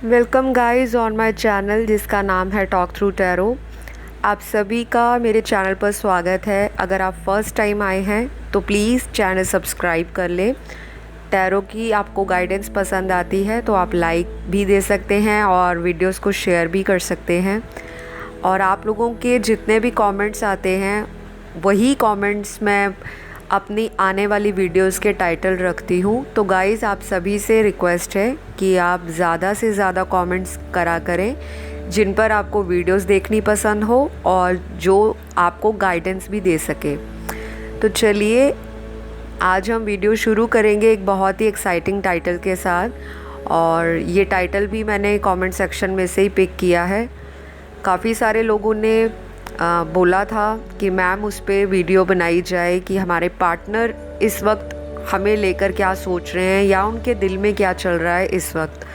Welcome guys on my channel जिसका नाम है टॉक थ्रू टैरो। आप सभी का मेरे चैनल पर स्वागत है। अगर आप फर्स्ट टाइम आए हैं तो प्लीज़ चैनल सब्सक्राइब कर लें। टैरो की आपको गाइडेंस पसंद आती है तो आप लाइक भी दे सकते हैं और वीडियोस को शेयर भी कर सकते हैं। और आप लोगों के जितने भी कमेंट्स आते हैं वही कमेंट्स मैं अपनी आने वाली वीडियोस के टाइटल रखती हूँ। तो गाइज़ आप सभी से रिक्वेस्ट है कि आप ज़्यादा से ज़्यादा कमेंट्स करा करें जिन पर आपको वीडियोस देखनी पसंद हो और जो आपको गाइडेंस भी दे सके। तो चलिए आज हम वीडियो शुरू करेंगे एक बहुत ही एक्साइटिंग टाइटल के साथ। और ये टाइटल भी मैंने कमेंट सेक्शन में से ही पिक किया है। काफ़ी सारे लोगों ने बोला था कि मैम उस पर वीडियो बनाई जाए कि हमारे पार्टनर इस वक्त हमें लेकर क्या सोच रहे हैं या उनके दिल में क्या चल रहा है इस वक्त।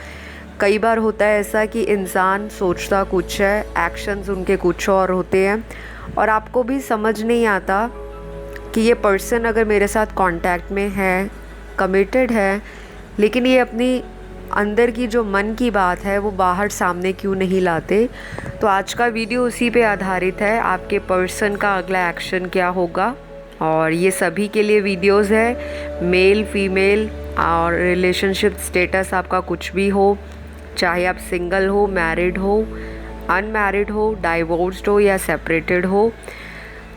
कई बार होता है ऐसा कि इंसान सोचता कुछ है, एक्शंस उनके कुछ और होते हैं और आपको भी समझ नहीं आता कि ये पर्सन अगर मेरे साथ कांटेक्ट में है, कमिटेड है, लेकिन ये अपनी अंदर की जो मन की बात है वो बाहर सामने क्यों नहीं लाते। तो आज का वीडियो उसी पे आधारित है, आपके पर्सन का अगला एक्शन क्या होगा। और ये सभी के लिए वीडियोस है, मेल फीमेल और रिलेशनशिप स्टेटस आपका कुछ भी हो, चाहे आप सिंगल हो, मैरिड हो, अनमैरिड हो, डाइवोर्स्ड हो या सेपरेटेड हो।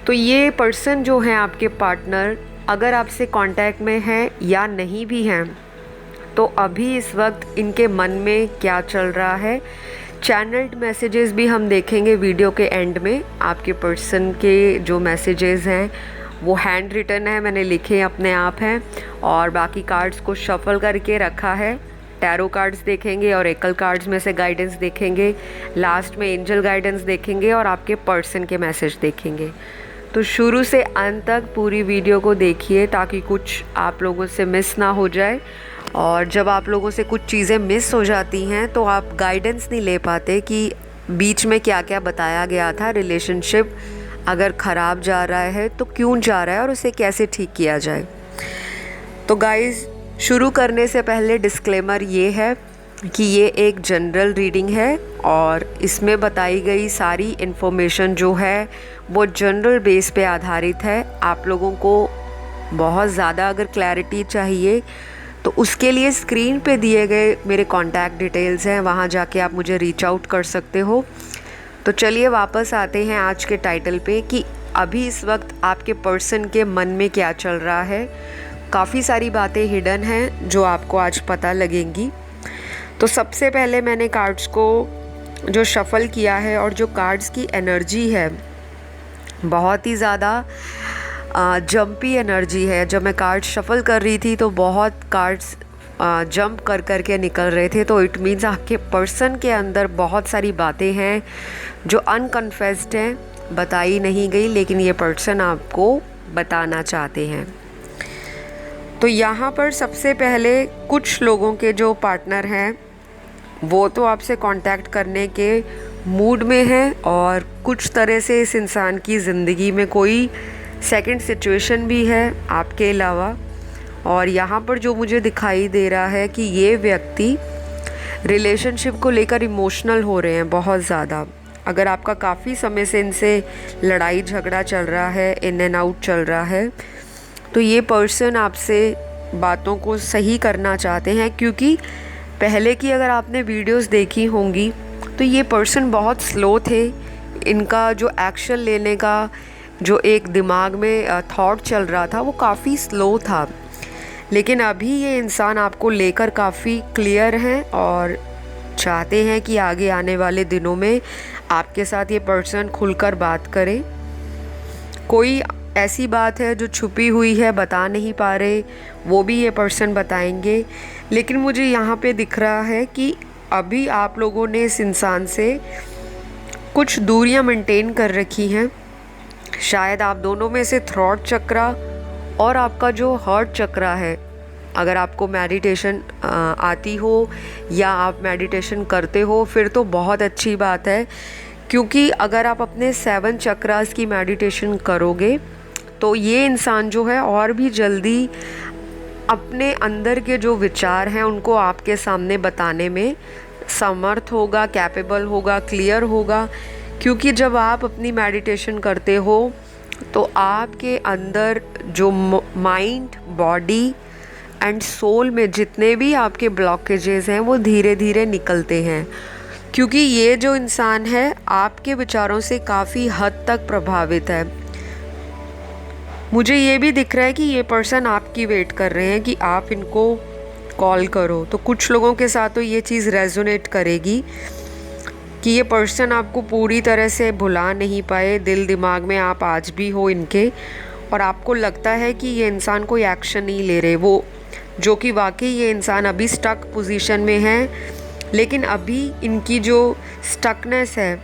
तो ये पर्सन जो हैं आपके पार्टनर अगर आपसे कांटेक्ट में हैं या नहीं भी हैं तो अभी इस वक्त इनके मन में क्या चल रहा है। चैनल्ड मैसेजेस भी हम देखेंगे वीडियो के एंड में। आपके पर्सन के जो मैसेजेस हैं वो हैंड रिटन है, मैंने लिखे अपने आप हैं और बाकी कार्ड्स को शफल करके रखा है। टैरो कार्ड्स देखेंगे और एकल कार्ड्स में से गाइडेंस देखेंगे, लास्ट में एंजल गाइडेंस देखेंगे और आपके पर्सन के मैसेज देखेंगे। तो शुरू से अंत तक पूरी वीडियो को देखिए ताकि कुछ आप लोगों से मिस ना हो जाए। और जब आप लोगों से कुछ चीज़ें मिस हो जाती हैं तो आप गाइडेंस नहीं ले पाते कि बीच में क्या क्या बताया गया था। रिलेशनशिप अगर ख़राब जा रहा है तो क्यों जा रहा है और उसे कैसे ठीक किया जाए। तो गाइज़ शुरू करने से पहले डिस्क्लेमर ये है कि ये एक जनरल रीडिंग है और इसमें बताई गई सारी इन्फॉर्मेशन जो है वो जनरल बेस पे आधारित है। आप लोगों को बहुत ज़्यादा अगर क्लैरिटी चाहिए तो उसके लिए स्क्रीन पे दिए गए मेरे कॉन्टैक्ट डिटेल्स हैं, वहाँ जाके आप मुझे रीच आउट कर सकते हो। तो चलिए वापस आते हैं आज के टाइटल पे कि अभी इस वक्त आपके पर्सन के मन में क्या चल रहा है। काफ़ी सारी बातें हिडन हैं जो आपको आज पता लगेंगी। तो सबसे पहले मैंने कार्ड्स को जो शफल किया है और जो कार्ड्स की एनर्जी है बहुत ही ज़्यादा जंपी एनर्जी है। जब मैं कार्ड शफल कर रही थी तो बहुत कार्ड्स जंप कर कर के निकल रहे थे। तो इट मीन्स आपके पर्सन के अंदर बहुत सारी बातें हैं जो अनकन्फेस्ड हैं, बताई नहीं गई, लेकिन ये पर्सन आपको बताना चाहते हैं। तो यहाँ पर सबसे पहले कुछ लोगों के जो पार्टनर हैं वो तो आपसे कांटेक्ट करने के मूड में हैं और कुछ तरह से इस इंसान की ज़िंदगी में कोई सेकंड सिचुएशन भी है आपके अलावा। और यहाँ पर जो मुझे दिखाई दे रहा है कि ये व्यक्ति रिलेशनशिप को लेकर इमोशनल हो रहे हैं बहुत ज़्यादा। अगर आपका काफ़ी समय से इनसे लड़ाई झगड़ा चल रहा है, इन एंड आउट चल रहा है, तो ये पर्सन आपसे बातों को सही करना चाहते हैं। क्योंकि पहले की अगर आपने वीडियोस देखी होंगी तो ये पर्सन बहुत स्लो थे। इनका जो एक्शन लेने का जो एक दिमाग में थॉट चल रहा था वो काफ़ी स्लो था, लेकिन अभी ये इंसान आपको लेकर काफ़ी क्लियर हैं और चाहते हैं कि आगे आने वाले दिनों में आपके साथ ये पर्सन खुलकर बात करे। कोई ऐसी बात है जो छुपी हुई है, बता नहीं पा रहे, वो भी ये पर्सन बताएंगे। लेकिन मुझे यहाँ पे दिख रहा है कि अभी आप लोगों ने इस इंसान से कुछ दूरियाँ मेंटेन कर रखी हैं। शायद आप दोनों में से थ्रॉट चक्रा और आपका जो हार्ट चक्रा है, अगर आपको मेडिटेशन आती हो या आप मेडिटेशन करते हो फिर तो बहुत अच्छी बात है। क्योंकि अगर आप अपने 7 चक्रास की मेडिटेशन करोगे तो ये इंसान जो है और भी जल्दी अपने अंदर के जो विचार हैं उनको आपके सामने बताने में समर्थ होगा, कैपेबल होगा, क्लियर होगा। क्योंकि जब आप अपनी मेडिटेशन करते हो तो आपके अंदर जो माइंड, बॉडी एंड सोल में जितने भी आपके ब्लॉकेजेस हैं वो धीरे धीरे निकलते हैं। क्योंकि ये जो इंसान है आपके विचारों से काफ़ी हद तक प्रभावित है। मुझे ये भी दिख रहा है कि ये पर्सन आपकी वेट कर रहे हैं कि आप इनको कॉल करो। तो कुछ लोगों के साथ तो ये चीज़ रेजोनेट करेगी कि ये पर्सन आपको पूरी तरह से भुला नहीं पाए, दिल दिमाग में आप आज भी हो इनके, और आपको लगता है कि ये इंसान कोई एक्शन नहीं ले रहे, वो जो कि वाकई ये इंसान अभी स्टक पोजीशन में है। लेकिन अभी इनकी जो स्टकनेस है,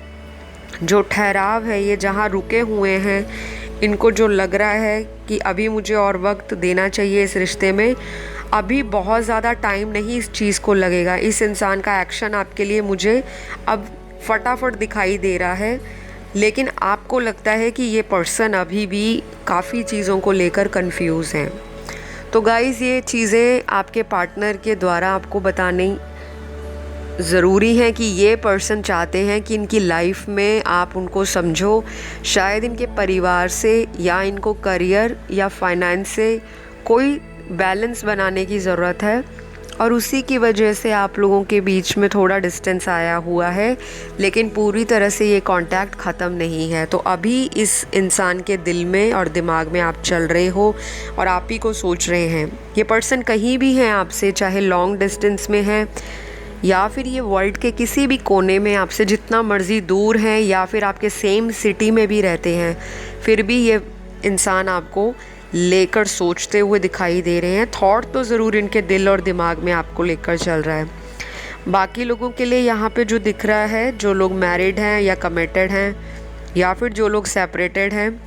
जो ठहराव है, ये जहाँ रुके हुए हैं, इनको जो लग रहा है कि अभी मुझे और वक्त देना चाहिए इस रिश्ते में, अभी बहुत ज़्यादा टाइम नहीं इस चीज़ को लगेगा। इस इंसान का एक्शन आपके लिए मुझे अब फटाफट दिखाई दे रहा है, लेकिन आपको लगता है कि ये पर्सन अभी भी काफ़ी चीज़ों को लेकर कंफ्यूज हैं। तो गाइज़, ये चीज़ें आपके पार्टनर के द्वारा आपको बतानी ज़रूरी है कि ये पर्सन चाहते हैं कि इनकी लाइफ में आप उनको समझो। शायद इनके परिवार से या इनको करियर या फाइनेंस से कोई बैलेंस बनाने की ज़रूरत है, और उसी की वजह से आप लोगों के बीच में थोड़ा डिस्टेंस आया हुआ है, लेकिन पूरी तरह से ये कांटेक्ट ख़त्म नहीं है। तो अभी इस इंसान के दिल में और दिमाग में आप चल रहे हो और आप ही को सोच रहे हैं। ये पर्सन कहीं भी हैं आपसे, चाहे लॉन्ग डिस्टेंस में है या फिर ये वर्ल्ड के किसी भी कोने में आपसे जितना मर्ज़ी दूर हैं, या फिर आपके सेम सिटी में भी रहते हैं, फिर भी ये इंसान आपको लेकर सोचते हुए दिखाई दे रहे हैं। थॉट तो ज़रूर इनके दिल और दिमाग में आपको लेकर चल रहा है। बाकी लोगों के लिए यहाँ पे जो दिख रहा है, जो लोग मैरिड हैं या कमिटेड हैं, या फिर जो लोग सेपरेटेड हैं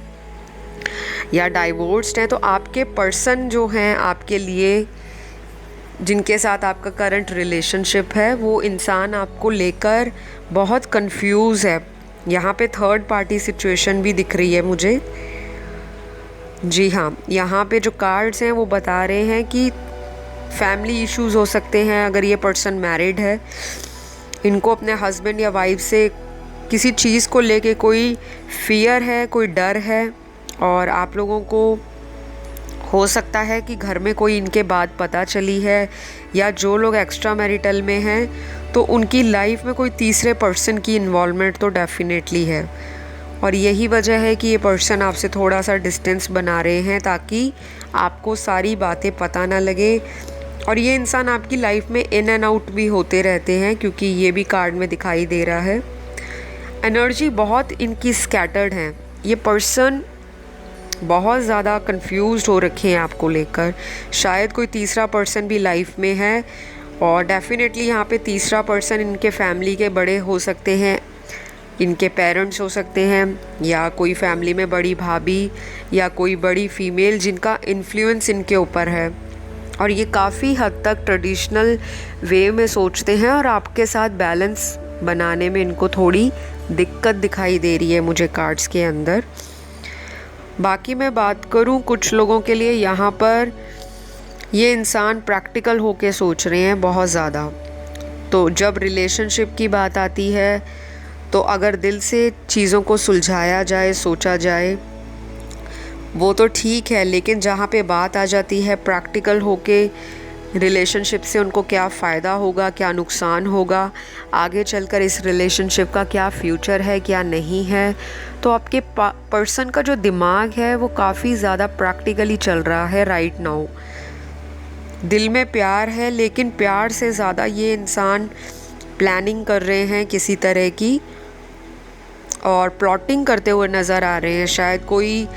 या डाइवोर्स्ड हैं, तो आपके पर्सन जो हैं आपके लिए, जिनके साथ आपका करंट रिलेशनशिप है, वो इंसान आपको लेकर बहुत कंफ्यूज है। यहाँ पे थर्ड पार्टी सिचुएशन भी दिख रही है मुझे। जी हाँ, यहाँ पे जो कार्ड्स हैं वो बता रहे हैं कि फैमिली इश्यूज़ हो सकते हैं। अगर ये पर्सन मैरिड है, इनको अपने हस्बैंड या वाइफ से किसी चीज़ को लेके कोई फियर है, कोई डर है, और आप लोगों को हो सकता है कि घर में कोई इनके बात पता चली है, या जो लोग एक्स्ट्रा मैरिटल में हैं तो उनकी लाइफ में कोई तीसरे पर्सन की इन्वॉल्वमेंट तो डेफिनेटली है। और यही वजह है कि ये पर्सन आपसे थोड़ा सा डिस्टेंस बना रहे हैं, ताकि आपको सारी बातें पता ना लगे। और ये इंसान आपकी लाइफ में इन एंड आउट भी होते रहते हैं, क्योंकि ये भी कार्ड में दिखाई दे रहा है। एनर्जी बहुत इनकी स्कैटर्ड है। ये पर्सन बहुत ज़्यादा कंफ्यूज्ड हो रखे हैं आपको लेकर। शायद कोई तीसरा पर्सन भी लाइफ में है, और डेफिनेटली यहाँ पे तीसरा पर्सन इनके फैमिली के बड़े हो सकते हैं, इनके पेरेंट्स हो सकते हैं, या कोई फैमिली में बड़ी भाभी या कोई बड़ी फीमेल जिनका इन्फ्लुएंस इनके ऊपर है। और ये काफ़ी हद तक ट्रेडिशनल वे में सोचते हैं, और आपके साथ बैलेंस बनाने में इनको थोड़ी दिक्कत दिखाई दे रही है मुझे कार्ड्स के अंदर। बाकी मैं बात करूं कुछ लोगों के लिए, यहाँ पर ये इंसान प्रैक्टिकल होके सोच रहे हैं बहुत ज़्यादा। तो जब रिलेशनशिप की बात आती है, तो अगर दिल से चीज़ों को सुलझाया जाए, सोचा जाए, वो तो ठीक है, लेकिन जहाँ पे बात आ जाती है प्रैक्टिकल होके रिलेशनशिप से उनको क्या फ़ायदा होगा, क्या नुकसान होगा, आगे चलकर इस रिलेशनशिप का क्या फ्यूचर है, क्या नहीं है, तो आपके पर्सन का जो दिमाग है वो काफ़ी ज़्यादा प्रैक्टिकली चल रहा है राइट नाउ। दिल में प्यार है, लेकिन प्यार से ज़्यादा ये इंसान प्लानिंग कर रहे हैं किसी तरह की, और प्लॉटिंग करते हुए नज़र आ रहे हैं। शायद कोई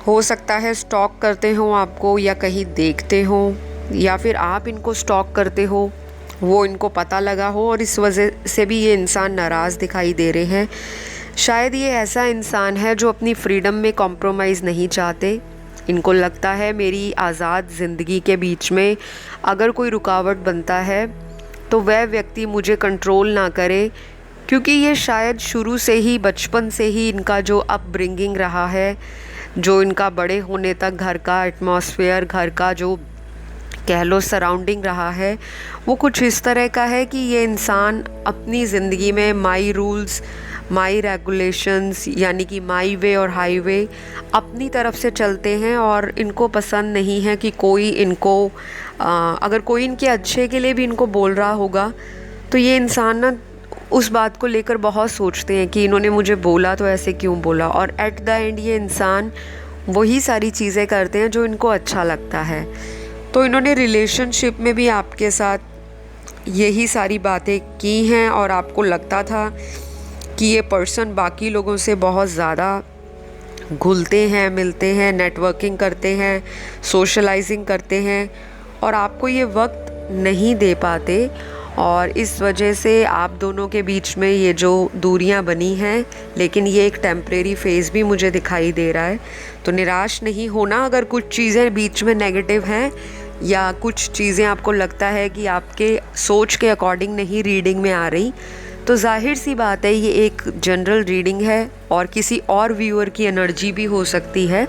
हो सकता है स्टॉक करते हो आपको, या कहीं देखते हो, या फिर आप इनको स्टॉक करते हो, वो इनको पता लगा हो, और इस वजह से भी ये इंसान नाराज़ दिखाई दे रहे हैं। शायद ये ऐसा इंसान है जो अपनी फ्रीडम में कॉम्प्रोमाइज़ नहीं चाहते। इनको लगता है मेरी आज़ाद ज़िंदगी के बीच में अगर कोई रुकावट बनता है तो वह व्यक्ति मुझे कंट्रोल ना करे, क्योंकि ये शायद शुरू से ही, बचपन से ही इनका जो अपब्रिंगिंग रहा है, जो इनका बड़े होने तक घर का एटमॉस्फेयर, घर का जो कह लो सराउंडिंग रहा है वो कुछ इस तरह का है कि ये इंसान अपनी ज़िंदगी में माई रूल्स माई रेगुलेशंस यानी कि माई वे और हाईवे अपनी तरफ से चलते हैं और इनको पसंद नहीं है कि कोई इनको अगर कोई इनके अच्छे के लिए भी इनको बोल रहा होगा तो ये इंसान ना उस बात को लेकर बहुत सोचते हैं कि इन्होंने मुझे बोला तो ऐसे क्यों बोला, और एट द एंड ये इंसान वही सारी चीज़ें करते हैं जो इनको अच्छा लगता है। तो इन्होंने रिलेशनशिप में भी आपके साथ यही सारी बातें की हैं और आपको लगता था कि ये पर्सन बाकी लोगों से बहुत ज़्यादा घुलते हैं, मिलते हैं, नेटवर्किंग करते हैं, सोशलाइजिंग करते हैं और आपको ये वक्त नहीं दे पाते, और इस वजह से आप दोनों के बीच में ये जो दूरियां बनी हैं, लेकिन ये एक टेम्परेरी फेज़ भी मुझे दिखाई दे रहा है। तो निराश नहीं होना अगर कुछ चीज़ें बीच में नेगेटिव हैं या कुछ चीज़ें आपको लगता है कि आपके सोच के अकॉर्डिंग नहीं रीडिंग में आ रही, तो जाहिर सी बात है ये एक जनरल रीडिंग है और किसी और व्यूअर की एनर्जी भी हो सकती है,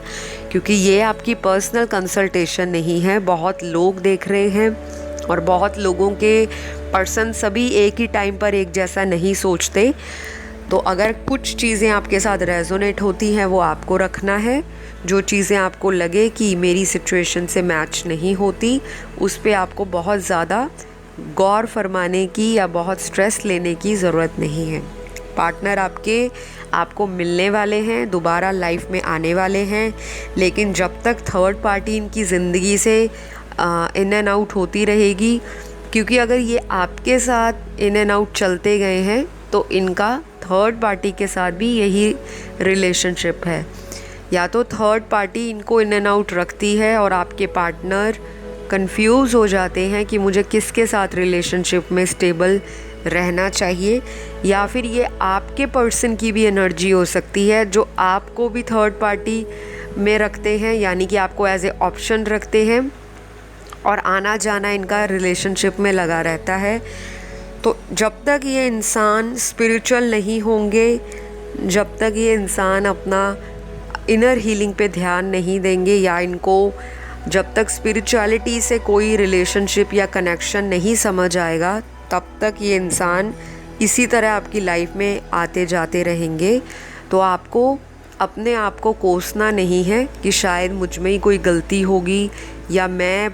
क्योंकि ये आपकी पर्सनल कंसल्टेशन नहीं है। बहुत लोग देख रहे हैं और बहुत लोगों के पर्सन सभी एक ही टाइम पर एक जैसा नहीं सोचते। तो अगर कुछ चीज़ें आपके साथ रेजोनेट होती हैं वो आपको रखना है, जो चीज़ें आपको लगे कि मेरी सिचुएशन से मैच नहीं होती उस पे आपको बहुत ज़्यादा गौर फरमाने की या बहुत स्ट्रेस लेने की ज़रूरत नहीं है। पार्टनर आपको मिलने वाले हैं, दोबारा लाइफ में आने वाले हैं, लेकिन जब तक थर्ड पार्टी इनकी ज़िंदगी से इन एंड आउट होती रहेगी, क्योंकि अगर ये आपके साथ इन एंड आउट चलते गए हैं तो इनका थर्ड पार्टी के साथ भी यही रिलेशनशिप है। या तो थर्ड पार्टी इनको इन एंड आउट रखती है और आपके पार्टनर कंफ्यूज हो जाते हैं कि मुझे किसके साथ रिलेशनशिप में स्टेबल रहना चाहिए, या फिर ये आपके पर्सन की भी एनर्जी हो सकती है जो आपको भी थर्ड पार्टी में रखते हैं, यानी कि आपको एज ए ऑप्शन रखते हैं और आना जाना इनका रिलेशनशिप में लगा रहता है। तो जब तक ये इंसान स्पिरिचुअल नहीं होंगे, जब तक ये इंसान अपना इनर हीलिंग पे ध्यान नहीं देंगे, या इनको जब तक स्पिरिचुअलिटी से कोई रिलेशनशिप या कनेक्शन नहीं समझ आएगा, तब तक ये इंसान इसी तरह आपकी लाइफ में आते जाते रहेंगे। तो आपको अपने आप को कोसना नहीं है कि शायद मुझ में ही कोई गलती होगी या मैं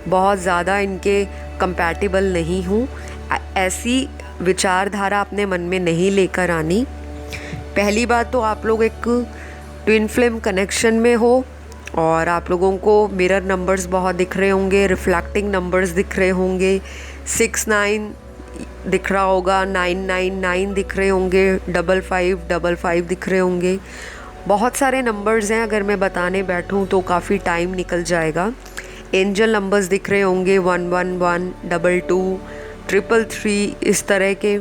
बहुत ज़्यादा इनके कंपैटिबल नहीं हूँ। ऐसी विचारधारा अपने मन में नहीं लेकर आनी। पहली बात तो आप लोग एक ट्विन फ्लेम कनेक्शन में हो और आप लोगों को मिरर नंबर्स बहुत दिख रहे होंगे, रिफ्लेक्टिंग नंबर्स दिख रहे होंगे, 6-9 दिख रहा होगा, 999 दिख रहे होंगे, 5555 दिख रहे होंगे। बहुत सारे नंबर्स हैं, अगर मैं बताने बैठूं तो काफ़ी टाइम निकल जाएगा। एंजल नंबर्स दिख रहे होंगे 111, 22, 333 इस तरह के,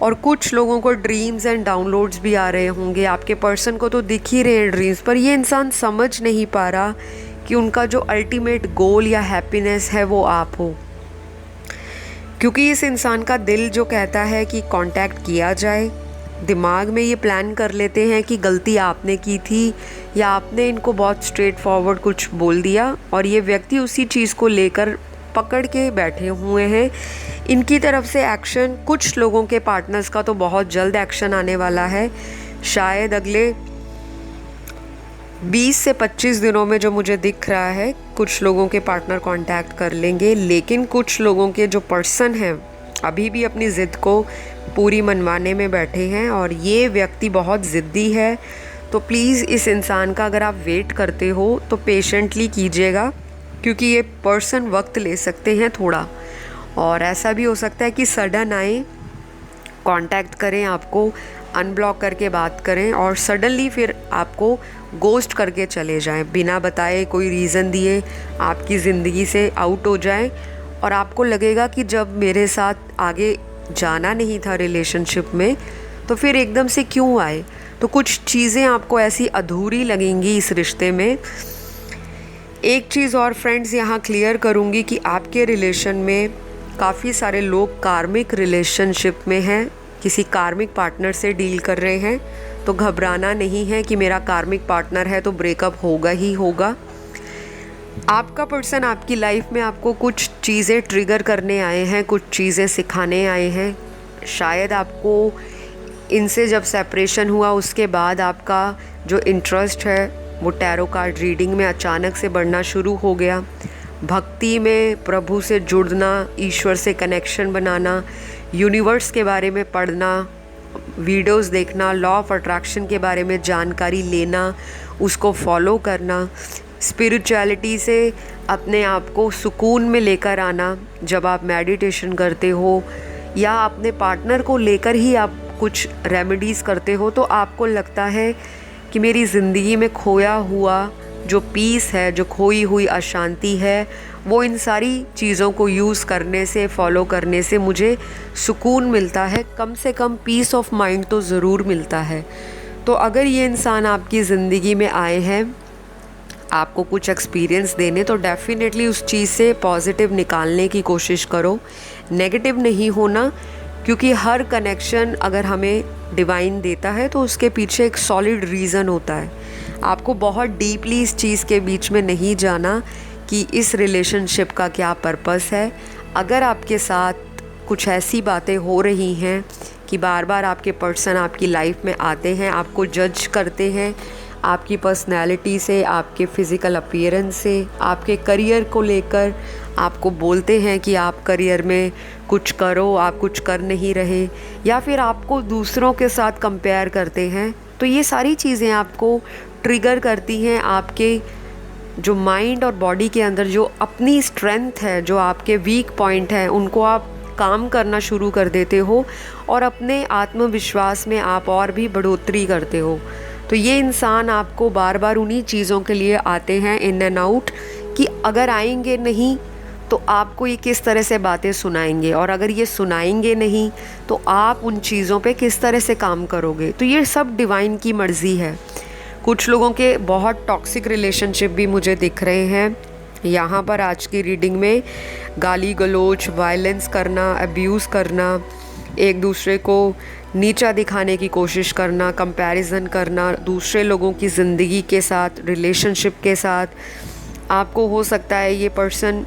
और कुछ लोगों को ड्रीम्स एंड डाउनलोड्स भी आ रहे होंगे। आपके पर्सन को तो दिख ही रहे हैं ड्रीम्स, पर ये इंसान समझ नहीं पा रहा कि उनका जो अल्टीमेट गोल या हैप्पीनेस है वो आप हो, क्योंकि इस इंसान का दिल जो कहता है कि कांटेक्ट किया जाए, दिमाग में ये प्लान कर लेते हैं कि गलती आपने की थी या आपने इनको बहुत स्ट्रेट फॉरवर्ड कुछ बोल दिया, और ये व्यक्ति उसी चीज़ को लेकर पकड़ के बैठे हुए हैं। इनकी तरफ से एक्शन, कुछ लोगों के पार्टनर्स का तो बहुत जल्द एक्शन आने वाला है, शायद अगले 20 से 25 दिनों में जो मुझे दिख रहा है। कुछ लोगों के पार्टनर कांटेक्ट कर लेंगे, लेकिन कुछ लोगों के जो पर्सन हैं अभी भी अपनी ज़िद को पूरी मनवाने में बैठे हैं, और ये व्यक्ति बहुत ज़िद्दी है। तो प्लीज़ इस इंसान का अगर आप वेट करते हो तो पेशेंटली कीजिएगा, क्योंकि ये पर्सन वक्त ले सकते हैं थोड़ा, और ऐसा भी हो सकता है कि सडन आए, कांटेक्ट करें, आपको अनब्लॉक करके बात करें और सडनली फिर आपको गोस्ट करके चले जाएं, बिना बताए कोई रीज़न दिए आपकी ज़िंदगी से आउट हो जाएं, और आपको लगेगा कि जब मेरे साथ आगे जाना नहीं था रिलेशनशिप में तो फिर एकदम से क्यों आए। तो कुछ चीज़ें आपको ऐसी अधूरी लगेंगी इस रिश्ते में। एक चीज़ और फ्रेंड्स यहाँ क्लियर करूँगी कि आपके रिलेशन में काफ़ी सारे लोग कार्मिक रिलेशनशिप में हैं, किसी कार्मिक पार्टनर से डील कर रहे हैं। तो घबराना नहीं है कि मेरा कार्मिक पार्टनर है तो ब्रेकअप होगा ही होगा। आपका पर्सन आपकी लाइफ में आपको कुछ चीज़ें ट्रिगर करने आए हैं, कुछ चीज़ें सिखाने आए हैं। शायद आपको इनसे जब सेपरेशन हुआ उसके बाद आपका जो इंटरेस्ट है वो टैरो कार्ड रीडिंग में अचानक से बढ़ना शुरू हो गया। भक्ति में प्रभु से जुड़ना, ईश्वर से कनेक्शन बनाना, यूनिवर्स के बारे में पढ़ना, वीडियोस देखना, लॉ ऑफ अट्रैक्शन के बारे में जानकारी लेना, उसको फॉलो करना, स्पिरिचुअलिटी से अपने आप को सुकून में लेकर आना। जब आप मेडिटेशन करते हो या अपने पार्टनर को लेकर ही आप कुछ रेमेडीज़ करते हो तो आपको लगता है कि मेरी ज़िंदगी में खोया हुआ जो पीस है, जो खोई हुई अशांति है, वो इन सारी चीज़ों को यूज़ करने से, फॉलो करने से मुझे सुकून मिलता है। कम से कम पीस ऑफ माइंड तो ज़रूर मिलता है। तो अगर ये इंसान आपकी ज़िंदगी में आए हैं आपको कुछ एक्सपीरियंस देने, तो डेफ़िनेटली उस चीज़ से पॉजिटिव निकालने की कोशिश करो, नेगेटिव नहीं होना। क्योंकि हर कनेक्शन अगर हमें डिवाइन देता है तो उसके पीछे एक सॉलिड रीज़न होता है। आपको बहुत डीपली इस चीज़ के बीच में नहीं जाना कि इस रिलेशनशिप का क्या पर्पस है। अगर आपके साथ कुछ ऐसी बातें हो रही हैं कि बार बार आपके पर्सन आपकी लाइफ में आते हैं, आपको जज करते हैं आपकी पर्सनैलिटी से, आपके फ़िज़िकल अपीयरेंस से, आपके करियर को लेकर आपको बोलते हैं कि आप करियर में कुछ करो, आप कुछ कर नहीं रहे, या फिर आपको दूसरों के साथ कंपेयर करते हैं, तो ये सारी चीज़ें आपको ट्रिगर करती हैं। आपके जो माइंड और बॉडी के अंदर जो अपनी स्ट्रेंथ है, जो आपके वीक पॉइंट हैं, उनको आप काम करना शुरू कर देते हो और अपने आत्मविश्वास में आप और भी बढ़ोतरी करते हो। तो ये इंसान आपको बार बार उन्हीं चीज़ों के लिए आते हैं, इन एंड आउट, कि अगर आएंगे नहीं तो आपको ये किस तरह से बातें सुनाएंगे, और अगर ये सुनाएंगे नहीं तो आप उन चीज़ों पे किस तरह से काम करोगे। तो ये सब डिवाइन की मर्ज़ी है। कुछ लोगों के बहुत टॉक्सिक रिलेशनशिप भी मुझे दिख रहे हैं यहाँ पर आज की रीडिंग में। गाली गलोच, वायलेंस करना, अब्यूज़ करना, एक दूसरे को नीचा दिखाने की कोशिश करना, कंपैरिजन करना दूसरे लोगों की ज़िंदगी के साथ, रिलेशनशिप के साथ। आपको हो सकता है ये पर्सन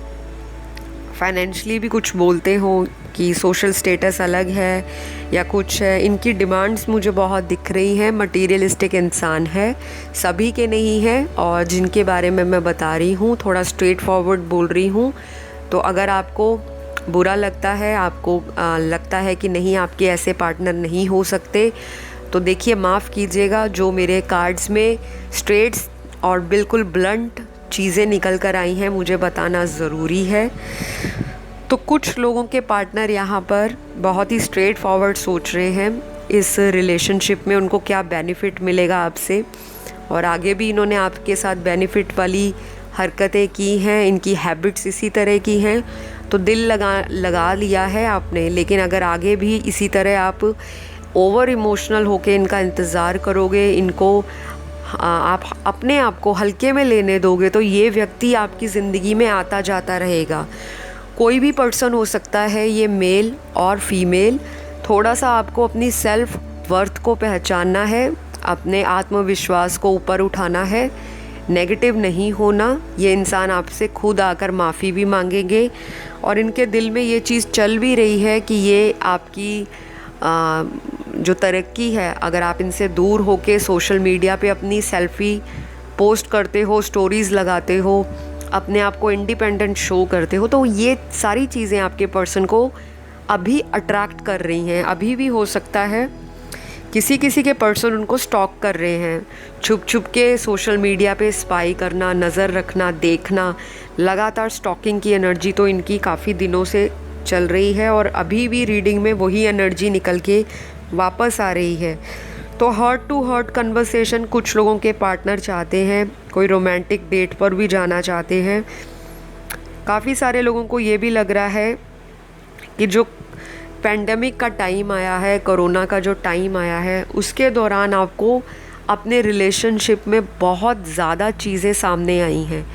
फाइनेंशियली भी कुछ बोलते हो कि सोशल स्टेटस अलग है या कुछ है। इनकी डिमांड्स मुझे बहुत दिख रही हैं। मटीरियलिस्टिक इंसान है, सभी के नहीं है, और जिनके बारे में मैं बता रही हूँ थोड़ा स्ट्रेट फॉरवर्ड बोल रही हूँ। तो अगर आपको बुरा लगता है, आपको लगता है कि नहीं आपके ऐसे पार्टनर नहीं हो सकते, तो देखिए माफ़ कीजिएगा, जो मेरे कार्ड्स में स्ट्रेट्स और बिल्कुल ब्लंट चीज़ें निकल कर आई हैं मुझे बताना ज़रूरी है। तो कुछ लोगों के पार्टनर यहाँ पर बहुत ही स्ट्रेट फॉरवर्ड सोच रहे हैं इस रिलेशनशिप में उनको क्या बेनिफिट मिलेगा आपसे, और आगे भी इन्होंने आपके साथ बेनिफिट वाली हरकतें की हैं, इनकी हैबिट्स इसी तरह की हैं, तो दिल लगा लिया है आपने। लेकिन अगर आगे भी इसी तरह आप ओवर इमोशनल होके इनका इंतज़ार करोगे, इनको आप अपने आप को हल्के में लेने दोगे, तो ये व्यक्ति आपकी ज़िंदगी में आता जाता रहेगा। कोई भी पर्सन हो सकता है, ये मेल और फीमेल। थोड़ा सा आपको अपनी सेल्फ वर्थ को पहचानना है, अपने आत्मविश्वास को ऊपर उठाना है, नेगेटिव नहीं होना। ये इंसान आपसे खुद आकर माफ़ी भी मांगेंगे, और इनके दिल में ये चीज़ चल भी रही है कि ये आपकी जो तरक्की है, अगर आप इनसे दूर होके सोशल मीडिया पे अपनी सेल्फ़ी पोस्ट करते हो, स्टोरीज़ लगाते हो, अपने आप को इंडिपेंडेंट शो करते हो, तो ये सारी चीज़ें आपके पर्सन को अभी अट्रैक्ट कर रही हैं। अभी भी हो सकता है किसी किसी के पर्सन उनको स्टॉक कर रहे हैं, छुप छुप के सोशल मीडिया पे स्पाई करना, नज़र रखना, देखना, लगातार स्टॉकिंग की एनर्जी तो इनकी काफ़ी दिनों से चल रही है, और अभी भी रीडिंग में वही एनर्जी निकल के वापस आ रही है। तो हार्ट टू हार्ट कन्वर्सेशन कुछ लोगों के पार्टनर चाहते हैं, कोई रोमांटिक डेट पर भी जाना चाहते हैं। काफ़ी सारे लोगों को ये भी लग रहा है कि जो पेंडेमिक का टाइम आया है, कोरोना का जो टाइम आया है, उसके दौरान आपको अपने रिलेशनशिप में बहुत ज़्यादा चीज़ें सामने आई हैं।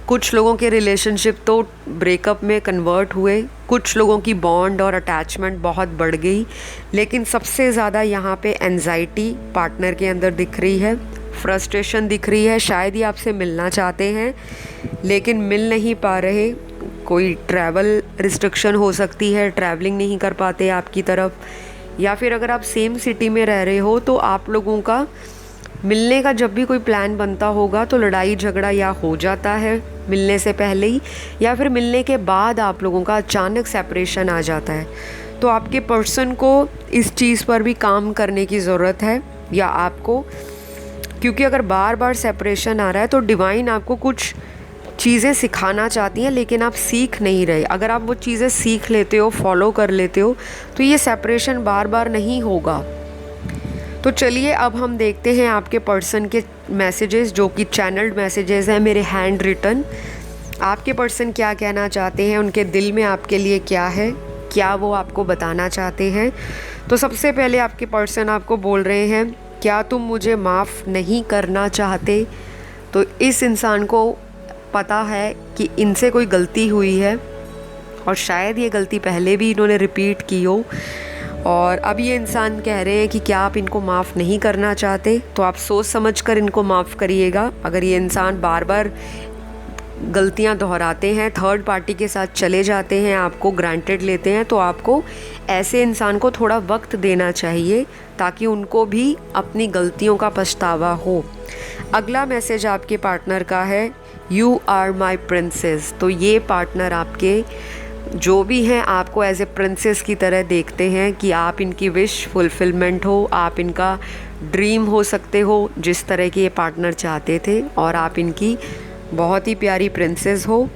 कुछ लोगों के रिलेशनशिप तो ब्रेकअप में कन्वर्ट हुए, कुछ लोगों की बॉन्ड और अटैचमेंट बहुत बढ़ गई, लेकिन सबसे ज़्यादा यहाँ पे एंजाइटी पार्टनर के अंदर दिख रही है, फ्रस्ट्रेशन दिख रही है। शायद ये आपसे मिलना चाहते हैं, लेकिन मिल नहीं पा रहे। कोई ट्रैवल रिस्ट्रिक्शन हो सकती है, ट्रैवलिंग नहीं कर पाते आपकी तरफ, या फिर अगर आप सेम सिटी में रह रहे हो तो आप लोगों का मिलने का जब भी कोई प्लान बनता होगा तो लड़ाई झगड़ा या हो जाता है मिलने से पहले ही, या फिर मिलने के बाद आप लोगों का अचानक सेपरेशन आ जाता है। तो आपके पर्सन को इस चीज़ पर भी काम करने की ज़रूरत है, या आपको, क्योंकि अगर बार बार सेपरेशन आ रहा है तो डिवाइन आपको कुछ चीज़ें सिखाना चाहती हैं लेकिन आप सीख नहीं रहे। अगर आप वो चीज़ें सीख लेते हो, फॉलो कर लेते हो, तो ये सेपरेशन बार बार नहीं होगा। तो चलिए अब हम देखते हैं आपके पर्सन के मैसेजेस, जो कि चैनल्ड मैसेजेस हैं, मेरे हैंड रिटन। आपके पर्सन क्या कहना चाहते हैं, उनके दिल में आपके लिए क्या है, क्या वो आपको बताना चाहते हैं। तो सबसे पहले आपके पर्सन आपको बोल रहे हैं, क्या तुम मुझे माफ़ नहीं करना चाहते। तो इस इंसान को पता है कि इनसे कोई गलती हुई है और शायद ये गलती पहले भी इन्होंने रिपीट की हो, और अब ये इंसान कह रहे हैं कि क्या आप इनको माफ़ नहीं करना चाहते। तो आप सोच समझ कर इनको माफ़ करिएगा। अगर ये इंसान बार बार गलतियां दोहराते हैं, थर्ड पार्टी के साथ चले जाते हैं, आपको ग्रांटेड लेते हैं, तो आपको ऐसे इंसान को थोड़ा वक्त देना चाहिए ताकि उनको भी अपनी गलतियों का पछतावा हो। अगला मैसेज आपके पार्टनर का है, यू आर माई प्रिंसेस। तो ये पार्टनर आपके जो भी हैं आपको एज ए प्रिंसेस की तरह देखते हैं कि आप इनकी विश फुलफिलमेंट हो, आप इनका ड्रीम हो सकते हो जिस तरह के ये पार्टनर चाहते थे, और आप इनकी बहुत ही प्यारी प्रिंसेस हो।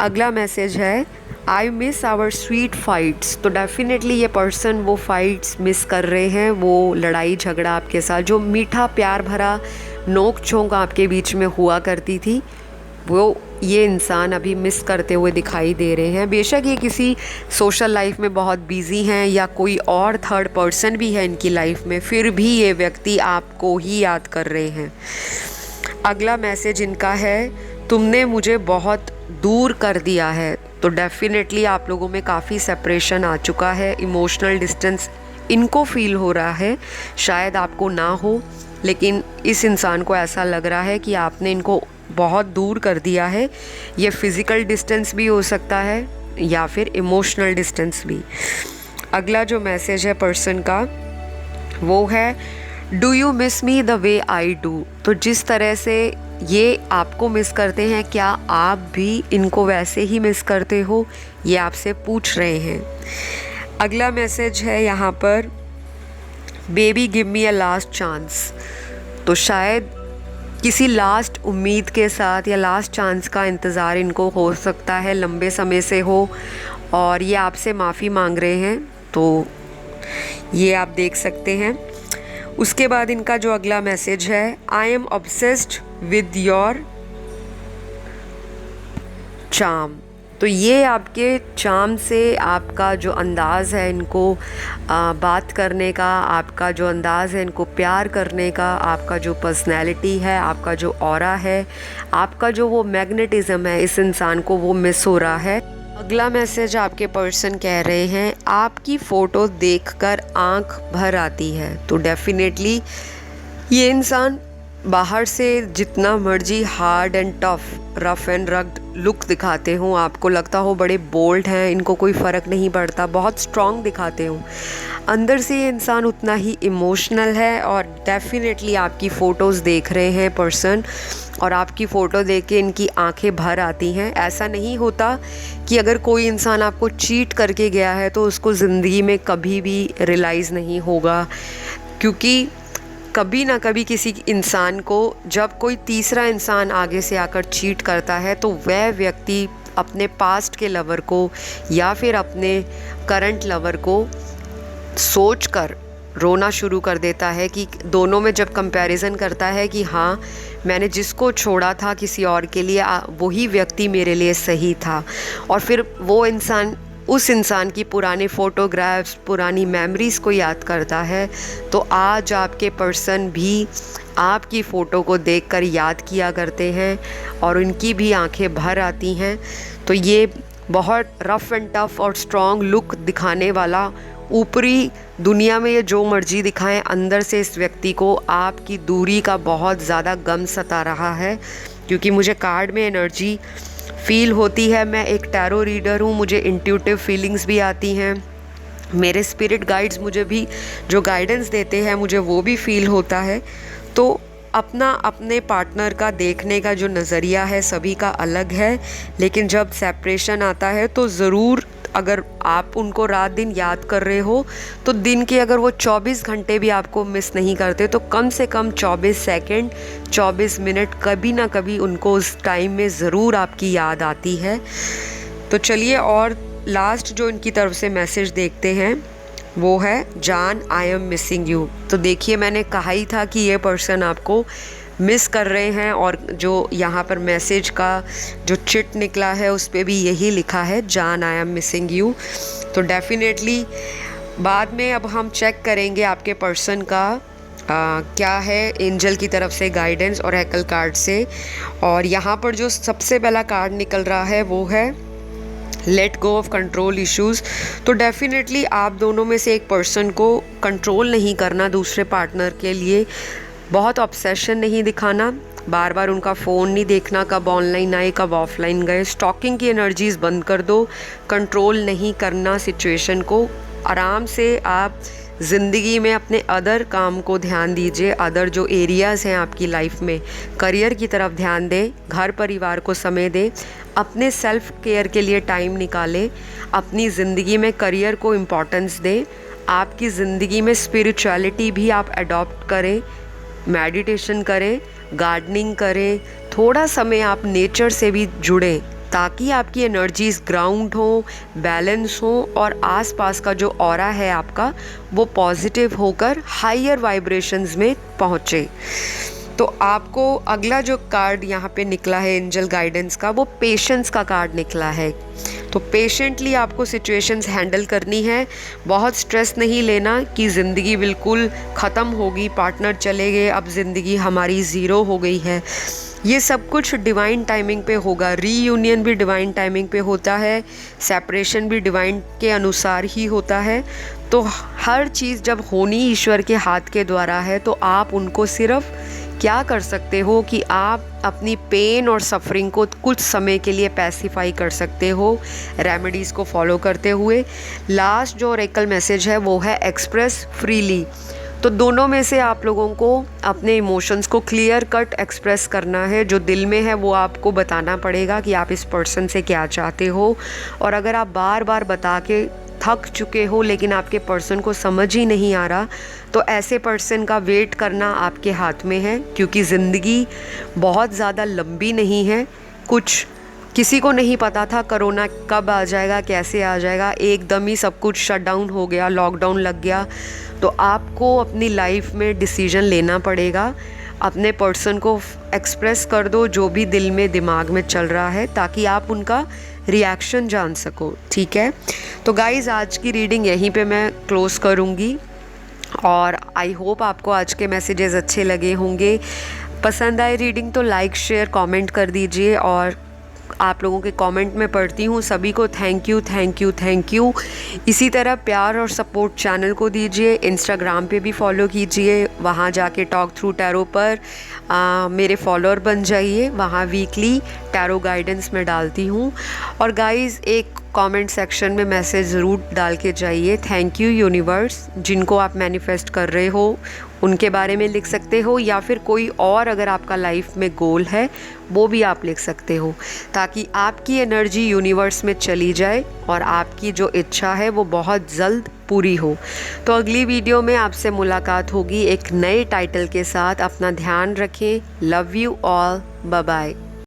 अगला मैसेज है, I miss our sweet fights. तो डेफिनेटली ये पर्सन वो फाइट्स मिस कर रहे हैं, वो लड़ाई झगड़ा आपके साथ, जो मीठा प्यार भरा नोक झोंक आपके बीच में हुआ करती थी, वो ये इंसान अभी मिस करते हुए दिखाई दे रहे हैं। बेशक ये किसी सोशल लाइफ में बहुत बिजी हैं या कोई और थर्ड पर्सन भी है इनकी लाइफ में, फिर भी ये व्यक्ति आपको ही याद कर रहे हैं। अगला मैसेज इनका है, तुमने मुझे बहुत दूर कर दिया है। तो डेफिनेटली आप लोगों में काफ़ी सेपरेशन आ चुका है, इमोशनल डिस्टेंस इनको फील हो रहा है। शायद आपको ना हो, लेकिन इस इंसान को ऐसा लग रहा है कि आपने इनको बहुत दूर कर दिया है। ये फिज़िकल डिस्टेंस भी हो सकता है या फिर इमोशनल डिस्टेंस भी। अगला जो मैसेज है पर्सन का वो है, do you miss me the way I do. तो जिस तरह से ये आपको मिस करते हैं, क्या आप भी इनको वैसे ही मिस करते हो, ये आपसे पूछ रहे हैं। अगला मैसेज है यहाँ पर, बेबी गिव मी अ लास्ट चांस। तो शायद किसी लास्ट उम्मीद के साथ या लास्ट चांस का इंतज़ार इनको हो सकता है, लंबे समय से हो, और ये आपसे माफ़ी मांग रहे हैं। तो ये आप देख सकते हैं। उसके बाद इनका जो अगला मैसेज है, I am obsessed with your charm. तो ये आपके चार्म से, आपका जो अंदाज़ है इनको बात करने का, आपका जो अंदाज़ है इनको प्यार करने का, आपका जो पर्सनैलिटी है, आपका जो ऑरा है, आपका जो वो मैग्नेटिज़म है, इस इंसान को वो मिस हो रहा है। अगला मैसेज आपके पर्सन कह रहे हैं, आपकी फ़ोटो देखकर आंख भर आती है। तो डेफिनेटली ये इंसान बाहर से जितना मर्जी hard and tough, rough and rugged look दिखाते हों, आपको लगता हो बड़े बोल्ड हैं, इनको कोई फ़र्क नहीं पड़ता, बहुत स्ट्रॉन्ग दिखाते हों, अंदर से ये इंसान उतना ही इमोशनल है। और डेफिनेटली आपकी फ़ोटोज़ देख रहे हैं पर्सन, और आपकी फ़ोटो देख के इनकी आंखें भर आती हैं। ऐसा नहीं होता कि अगर कोई इंसान आपको चीट करके गया है तो उसको ज़िंदगी में कभी भी रियलाइज़ नहीं होगा, क्योंकि कभी ना कभी किसी इंसान को जब कोई तीसरा इंसान आगे से आकर चीट करता है तो वह व्यक्ति अपने पास्ट के लवर को या फिर अपने करंट लवर को सोचकर रोना शुरू कर देता है, कि दोनों में जब कंपैरिजन करता है कि हाँ, मैंने जिसको छोड़ा था किसी और के लिए, वही व्यक्ति मेरे लिए सही था। और फिर वो इंसान उस इंसान की पुराने फ़ोटोग्राफ्स, पुरानी मेमोरीज़ को याद करता है। तो आज आपके पर्सन भी आपकी फ़ोटो को देखकर याद किया करते हैं और उनकी भी आंखें भर आती हैं। तो ये बहुत रफ़ एंड टफ़ और स्ट्रॉन्ग लुक दिखाने वाला, ऊपरी दुनिया में ये जो मर्जी दिखाएं, अंदर से इस व्यक्ति को आपकी दूरी का बहुत ज़्यादा गम सता रहा है। क्योंकि मुझे कार्ड में एनर्जी फील होती है। मैं एक टैरो रीडर हूँ, मुझे इंट्यूटिव फीलिंग्स भी आती हैं। मेरे स्पिरिट गाइड्स मुझे भी जो गाइडेंस देते हैं मुझे वो भी फील होता है। तो अपने पार्टनर का देखने का जो नज़रिया है सभी का अलग है, लेकिन जब सेपरेशन आता है तो ज़रूर अगर आप उनको रात दिन याद कर रहे हो तो दिन के अगर वो 24 घंटे भी आपको मिस नहीं करते तो कम से कम 24 सेकंड 24 मिनट कभी ना कभी उनको उस टाइम में ज़रूर आपकी याद आती है। तो चलिए और लास्ट जो इनकी तरफ से मैसेज देखते हैं वो है, जान आई एम मिसिंग यू। तो देखिए मैंने कहा ही था कि ये पर्सन आपको मिस कर रहे हैं, और जो यहाँ पर मैसेज का जो चिट निकला है उस पर भी यही लिखा है, जान आई एम मिसिंग यू। तो डेफिनेटली बाद में अब हम चेक करेंगे आपके पर्सन का क्या है एंजल की तरफ से गाइडेंस और हैकल कार्ड से। और यहाँ पर जो सबसे पहला कार्ड निकल रहा है वो है let go of control issues. तो डेफिनेटली आप दोनों में से एक पर्सन को कंट्रोल नहीं करना दूसरे पार्टनर के लिए, बहुत ऑब्सेशन नहीं दिखाना, बार बार उनका फ़ोन नहीं देखना, कब ऑनलाइन आए कब ऑफलाइन गए, स्टॉकिंग की एनर्जीज़ बंद कर दो, कंट्रोल नहीं करना सिचुएशन को। आराम से आप ज़िंदगी में अपने अदर काम को ध्यान दीजिए, अदर जो एरियाज़ हैं आपकी लाइफ में, करियर की तरफ ध्यान दें, घर परिवार को समय दें, अपने सेल्फ केयर के लिए टाइम निकालें, अपनी ज़िंदगी में करियर को इम्पोर्टेंस दें, आपकी ज़िंदगी में स्पिरिचुअलिटी भी आप अडॉप्ट करें, मेडिटेशन करें, गार्डनिंग करें, थोड़ा समय आप नेचर से भी जुड़ें ताकि आपकी एनर्जीज़ ग्राउंड हो, बैलेंस हो और आसपास का जो ऑरा है आपका वो पॉजिटिव होकर हायर वाइब्रेशंस में पहुँचे। तो आपको अगला जो कार्ड यहाँ पे निकला है एंजल गाइडेंस का, वो पेशेंस का कार्ड निकला है। तो पेशेंटली आपको सिचुएशंस हैंडल करनी है, बहुत स्ट्रेस नहीं लेना कि ज़िंदगी बिल्कुल ख़त्म होगी, पार्टनर चले गए, अब ज़िंदगी हमारी ज़ीरो हो गई है। ये सब कुछ डिवाइन टाइमिंग पे होगा, रीयूनियन भी डिवाइन टाइमिंग पे होता है, सेपरेशन भी डिवाइन के अनुसार ही होता है। तो हर चीज़ जब होनी ईश्वर के हाथ के द्वारा है तो आप उनको सिर्फ क्या कर सकते हो कि आप अपनी पेन और सफरिंग को कुछ समय के लिए पैसिफाई कर सकते हो रेमेडीज़ को फॉलो करते हुए। लास्ट जो ऑरेकल मैसेज है वो है एक्सप्रेस फ्रीली। तो दोनों में से आप लोगों को अपने इमोशंस को क्लियर कट एक्सप्रेस करना है, जो दिल में है वो आपको बताना पड़ेगा कि आप इस पर्सन से क्या चाहते हो। और अगर आप बार बार बता के थक चुके हो लेकिन आपके पर्सन को समझ ही नहीं आ रहा तो ऐसे पर्सन का वेट करना आपके हाथ में है, क्योंकि ज़िंदगी बहुत ज़्यादा लंबी नहीं है। कुछ किसी को नहीं पता था कोरोना कब आ जाएगा, कैसे आ जाएगा, एकदम ही सब कुछ शट डाउन हो गया, लॉकडाउन लग गया। तो आपको अपनी लाइफ में डिसीजन लेना पड़ेगा, अपने पर्सन को एक्सप्रेस कर दो जो भी दिल में दिमाग में चल रहा है ताकि आप उनका रिएक्शन जान सको, ठीक है। तो गाइज़ आज की रीडिंग यहीं पे मैं क्लोज़ करूँगी और आई होप आपको आज के मैसेजेस अच्छे लगे होंगे। पसंद आए रीडिंग तो लाइक शेयर कमेंट कर दीजिए, और आप लोगों के कमेंट में पढ़ती हूँ, सभी को thank you thank you thank you. इसी तरह प्यार और सपोर्ट चैनल को दीजिए, इंस्टाग्राम पे भी फॉलो कीजिए, वहाँ जाके टॉक थ्रू टैरो पर मेरे फॉलोअर बन जाइए, वहाँ वीकली टैरो गाइडेंस में डालती हूँ। और गाइज़ एक कमेंट सेक्शन में मैसेज ज़रूर डाल के जाइए, थैंक यू यूनिवर्स। जिनको आप मैनिफेस्ट कर रहे हो उनके बारे में लिख सकते हो, या फिर कोई और अगर आपका लाइफ में गोल है वो भी आप लिख सकते हो, ताकि आपकी एनर्जी यूनिवर्स में चली जाए और आपकी जो इच्छा है वो बहुत जल्द पूरी हो। तो अगली वीडियो में आपसे मुलाकात होगी एक नए टाइटल के साथ। अपना ध्यान रखें। Love you all, bye bye.